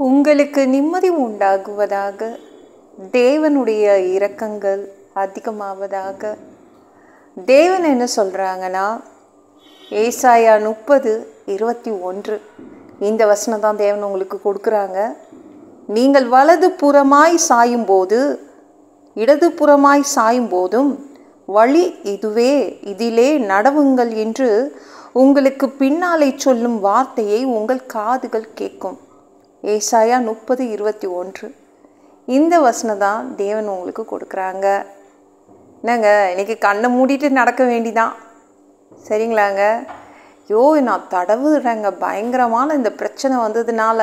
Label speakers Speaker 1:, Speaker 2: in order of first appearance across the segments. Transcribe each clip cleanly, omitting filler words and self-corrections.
Speaker 1: உங்களுக்கு நிம்மதி உண்டாகுவதாக, தேவனுடைய இரக்கங்கள் அதிகமாவதாக. தேவன் என்ன சொல்கிறாங்கன்னா, ஏசாயா 30:21 இந்த வசனம் தான் தேவன் உங்களுக்கு கொடுக்குறாங்க. நீங்கள் வலது புறமாய் சாயும்போது இடது புறமாய் சாயும் போதும் வழி இதுவே, இதிலே நடவுங்கள் என்று உங்களுக்கு பின்னாலே சொல்லும் வார்த்தையை உங்கள் காதுகள் கேட்கும். ஏசாயா 30:21 இந்த வசனம் தான் தேவன் உங்களுக்கு கொடுக்குறாங்க. என்னங்க, இன்றைக்கி கண்ணை மூடிட்டு நடக்க வேண்டிதான், சரிங்களாங்க? நான் தடவுறேங்க, பயங்கரமான இந்த பிரச்சனை வந்ததுனால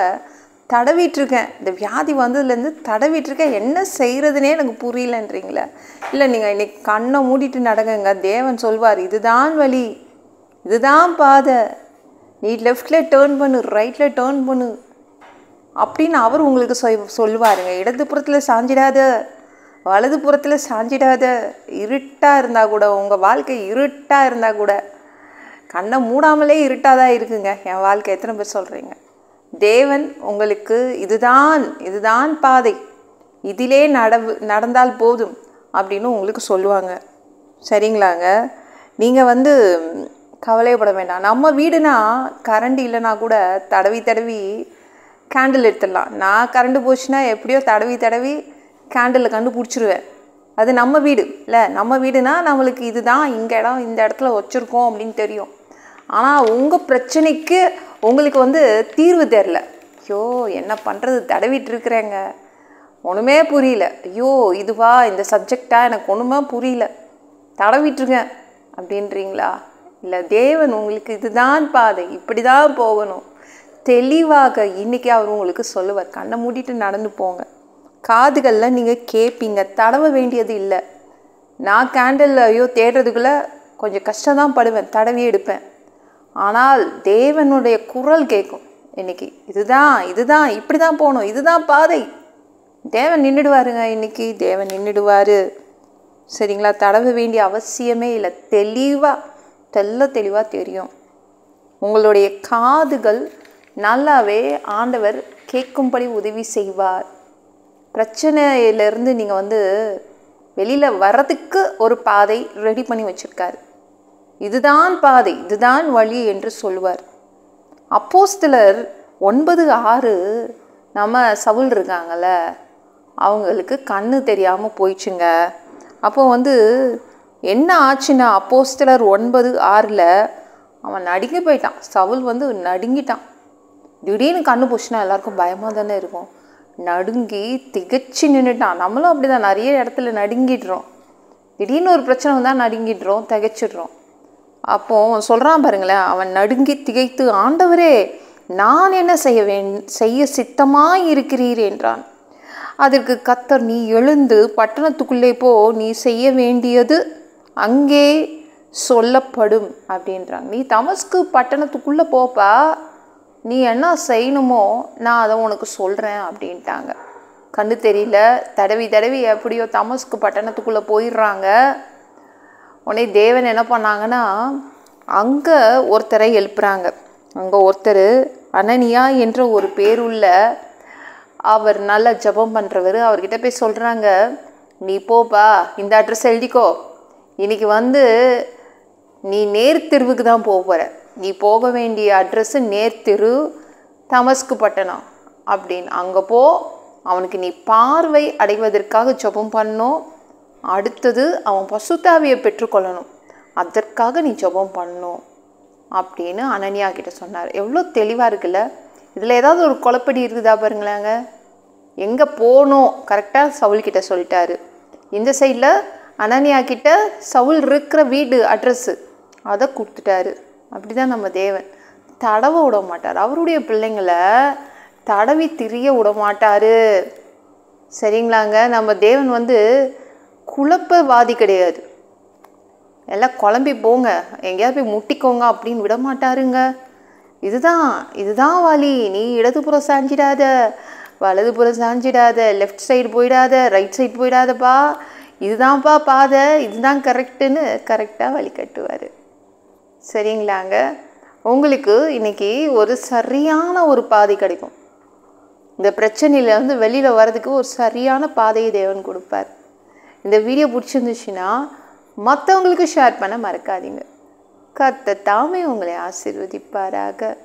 Speaker 1: தடவிட்டுருக்கேன், இந்த வியாதி வந்ததுலேருந்து தடவிட்டுருக்கேன், என்ன செய்கிறதுனே எனக்கு புரியலன்றீங்களே. இல்லை, நீங்கள் இன்றைக்கி கண்ணை மூடிட்டு நடங்குங்க. தேவன் சொல்வார், இதுதான் வழி, இதுதான் பாதை, நீ லெஃப்டில் டேர்ன் பண்ணு, ரைட்டில் டேர்ன் பண்ணு அப்படின்னு அவர் உங்களுக்கு சொல்லுவாருங்க. இடதுபுறத்தில் சாஞ்சிடாத, வலது புறத்தில் சாஞ்சிடாத. இருட்டாக இருந்தால் கூட, உங்கள் வாழ்க்கை இருட்டாக இருந்தால் கூட, கண்ணை மூடாமலே இருட்டாக தான் இருக்குங்க என் வாழ்க்கை. எத்தனை பேர் சொல்கிறீங்க? தேவன் உங்களுக்கு இதுதான் பாதை, இதிலே நடந்தால் போதும் அப்படின்னு உங்களுக்கு சொல்லுவாங்க, சரிங்களாங்க? நீங்கள் கவலைப்பட வேண்டாம். நம்ம வீடுனா கரண்ட் இல்லைனா கூட தடவி கேண்டில் எடுத்துடலாம். நான் கரண்ட் போச்சுன்னா எப்படியோ தடவி கேண்டிலில் கண்டுபிடிச்சிருவேன். அது நம்ம வீடு இல்லை. நம்ம வீடுனா நம்மளுக்கு இதுதான் இந்த இடத்துல வச்சுருக்கோம் அப்படின்னு தெரியும். ஆனால் உங்கள் பிரச்சனைக்கு உங்களுக்கு தீர்வு தெரில. என்ன பண்ணுறது, தடவிட்டு இருக்கிறேங்க, ஒன்றுமே புரியல. இதுவா இந்த சப்ஜெக்டா, எனக்கு ஒன்றுமே புரியல, தடவிட்டுருக்கேன் அப்படின்றீங்களா? இல்லை, தேவன் உங்களுக்கு இதுதான் பாதை, இப்படி தான் போகணும் தெளிவாக இன்றைக்கி அவர் உங்களுக்கு சொல்லுவார். கண்ணை மூடிட்டு நடந்து போங்க. காதுகளில் நீங்கள் கேட்பீங்க, தடவ வேண்டியது இல்லை. நான் கேண்டில் தேடுறதுக்குள்ளே கொஞ்சம் கஷ்டம்தான் படுவேன், தடவி எடுப்பேன். ஆனால் தேவனுடைய குரல் கேட்கும். இன்றைக்கி இதுதான் இப்படி தான் போகணும், இதுதான் பாதை. தேவன் நின்றுடுவாருங்க, இன்றைக்கி தேவன் நின்றுடுவார், சரிங்களா? தடவ வேண்டிய அவசியமே இல்லை. தெளிவாக தெரியும். உங்களுடைய காதுகள் நல்லாவே ஆண்டவர் கேட்கும்படி உதவி செய்வார். பிரச்சனையிலேருந்து நீங்கள் வெளியில் வர்றதுக்கு ஒரு பாதை ரெடி பண்ணி வச்சுருக்காரு. இதுதான் பாதை, இதுதான் வழி என்று சொல்லுவார். அப்போஸ்தலர் 9:6 நம்ம சவுல் இருக்காங்கள்ல, அவங்களுக்கு கண்ணு தெரியாமல் போயிடுச்சுங்க. அப்போ என்ன ஆச்சுன்னா, அப்போஸ்தலர் 9:6 அவன் நடுங்கி போயிட்டான். சவுல் நடுங்கிட்டான். திடீர்னு கண்ணு போச்சுன்னா எல்லாருக்கும் பயமாக தானே இருக்கும். நடுங்கி திகச்சு நின்றுட்டான். நம்மளும் அப்படி தான் நிறைய இடத்துல நடுங்கிடுறோம். திடீர்னு ஒரு பிரச்சனை வந்தால் நடுங்கிடுறோம், திகைச்சிடுறோம். அப்போ சொல்கிறான் பாருங்களேன், அவன் நடுங்கி திகைத்து, ஆண்டவரே, நான் என்ன செய்ய சித்தமாய் இருக்கிறீர் என்றான். அதற்கு கர்த்தர், நீ எழுந்து பட்டணத்துக்குள்ளே போ, நீ செய்ய வேண்டியது அங்கே சொல்லப்படும் அப்படின்றாங்க. நீ தமஸ்கு பட்டணத்துக்குள்ளே போப்பா, நீ என்ன செய்யணுமோ நான் அதை உனக்கு சொல்கிறேன் அப்படின்ட்டாங்க. கண்ணு தெரியல, தடவி எப்படியோ தமஸ்கு பட்டணத்துக்குள்ளே போயிடுறாங்க. உடனே தேவன் என்ன பண்ணாங்கன்னா, அங்கே ஒருத்தரை எழுப்புறாங்க. அங்கே ஒருத்தர் அனனியா என்ற ஒரு பேருள்ள அவர் நல்ல ஜெபம் பண்ணுறவர். அவர்கிட்ட போய் சொல்கிறாங்க, நீ போப்பா, இந்த அட்ரஸ் எழுதிக்கோ, இன்றைக்கி நீ நேர்த்தெருவுக்கு தான் போகிற, நீ போக வேண்டிய அட்ரஸ்ஸு நேர்த்தெரு, தமஸ்கு பட்டணம் அப்படின்னு. அங்கே போ, அவனுக்கு நீ பார்வை அடைவதற்காக ஜெபம் பண்ணணும். அடுத்தது அவன் பசுத்தாவியை பெற்றுக்கொள்ளணும், அதற்காக நீ ஜெபம் பண்ணணும் அப்படின்னு அனனியா கிட்ட சொன்னார். எவ்வளோ தெளிவாக இருக்குல்ல? இதில் ஏதாவது ஒரு குழப்படி இருக்குதா பாருங்களாங்க. எங்கே போகணும் கரெக்டாக சவுல்கிட்ட சொல்லிட்டாரு. இந்த சைடில் அனனியா கிட்ட சவுல் இருக்கிற வீடு அட்ரஸ்ஸு அதை கொடுத்துட்டாரு. அப்படி தான் நம்ம தேவன் தடவ விட மாட்டார். அவருடைய பிள்ளைங்களை தடவி திரிய விட மாட்டார், சரிங்களாங்க? நம்ம தேவன் குழப்பவாதி கிடையாது. எல்லாம் குழம்பி போங்க, எங்கேயாவது போய் முட்டிக்கோங்க அப்படின்னு விட மாட்டாருங்க. இதுதான் வழி, நீ இடதுபுறம் சாஞ்சிடாத, வலதுபுறம் சாஞ்சிடாத, லெஃப்ட் சைடு போயிடாத, ரைட் சைடு போயிடாதப்பா, இதுதான்ப்பா பாதை, இதுதான் கரெக்டுன்னு கரெக்டாக வழி கட்டுவார், சரிங்களாங்க? உங்களுக்கு இன்றைக்கி ஒரு சரியான ஒரு பாதை கிடைக்கும். இந்த பிரச்சனையிலேருந்து வெளியில் வர்றதுக்கு ஒரு சரியான பாதையை தேவன் கொடுப்பார். இந்த வீடியோ பிடிச்சிருந்துச்சுன்னா மற்றவங்களுக்கு ஷேர் பண்ண மறக்காதீங்க. கர்த்தர் தாமே உங்களை ஆசீர்வதிப்பாராக.